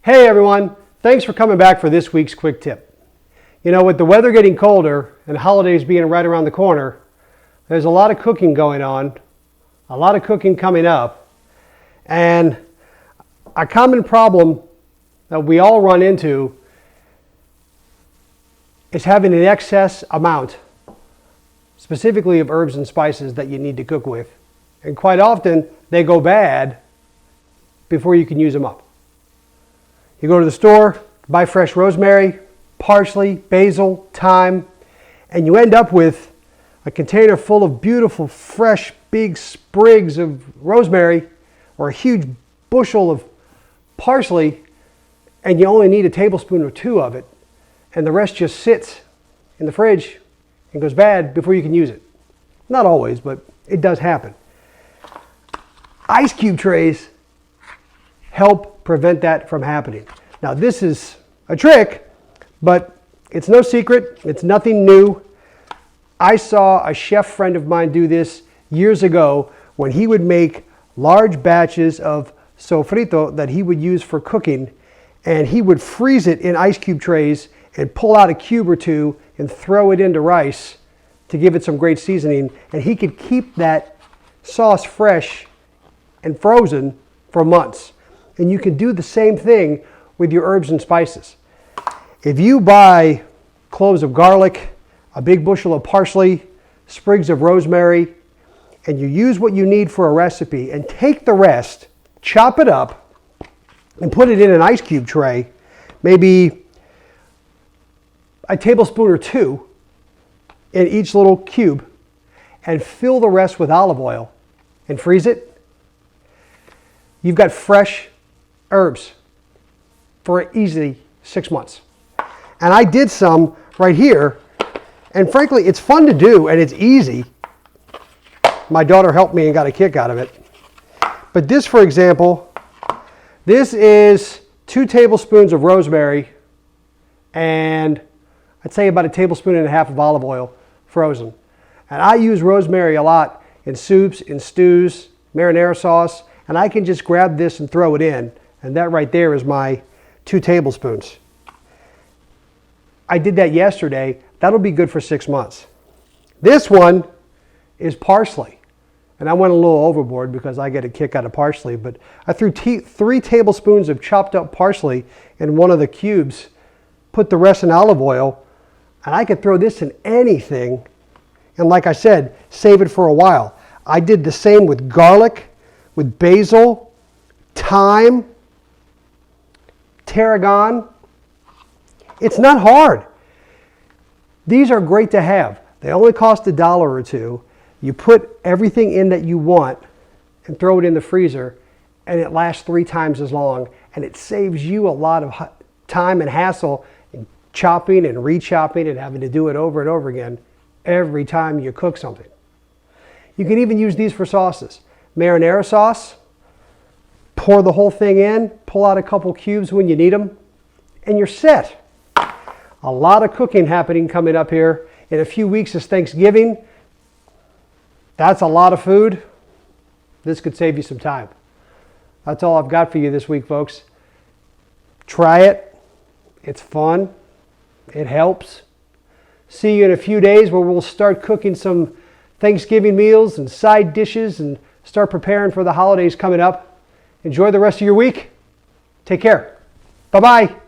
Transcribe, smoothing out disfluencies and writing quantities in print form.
Hey everyone, thanks for coming back for this week's quick tip. You know, with the weather getting colder and holidays being right around the corner, there's a lot of cooking going on, a lot of cooking coming up, and a common problem that we all run into is having an excess amount, specifically of herbs and spices that you need to cook with. And quite often, they go bad before you can use them up. You go to the store, buy fresh rosemary, parsley, basil, thyme, and you end up with a container full of beautiful, fresh, big sprigs of rosemary or a huge bushel of parsley, and you only need a tablespoon or two of it, and the rest just sits in the fridge and goes bad before you can use it. Not always, but it does happen. Ice cube trays help prevent that from happening. Now this is a trick, but it's no secret, it's nothing new. I saw a chef friend of mine do this years ago when he would make large batches of sofrito that he would use for cooking, and he would freeze it in ice cube trays and pull out a cube or two and throw it into rice to give it some great seasoning, and he could keep that sauce fresh and frozen for months. And you can do the same thing with your herbs and spices. If you buy cloves of garlic, a big bushel of parsley, sprigs of rosemary, and you use what you need for a recipe and take the rest, chop it up, and put it in an ice cube tray, maybe a tablespoon or two in each little cube, and fill the rest with olive oil and freeze it, you've got fresh herbs for easily 6 months. And I did some right here, and frankly, it's fun to do and it's easy. My daughter helped me and got a kick out of it. But this, for example, this is 2 tablespoons of rosemary and I'd say about a tablespoon and a half of olive oil frozen. And I use rosemary a lot in soups, in stews, marinara sauce, and I can just grab this and throw it in. And that right there is my 2 tablespoons. I did that yesterday. That'll be good for 6 months. This one is parsley. And I went a little overboard because I get a kick out of parsley, but I threw 3 tablespoons of chopped up parsley in one of the cubes, put the rest in olive oil, and I could throw this in anything. And like I said, save it for a while. I did the same with garlic, with basil, thyme, tarragon. It's not hard. These are great to have. They only cost $1 or $2. You put everything in that you want and throw it in the freezer, and it lasts 3 times as long, and it saves you a lot of time and hassle in chopping and re-chopping and having to do it over and over again every time you cook something. You can even use these for sauces. Marinara sauce, pour the whole thing in, pull out a couple cubes when you need them, and you're set. A lot of cooking happening coming up here. In a few weeks is Thanksgiving. That's a lot of food. This could save you some time. That's all I've got for you this week, folks. Try it. It's fun. It helps. See you in a few days where we'll start cooking some Thanksgiving meals and side dishes and start preparing for the holidays coming up. Enjoy the rest of your week. Take care. Bye-bye.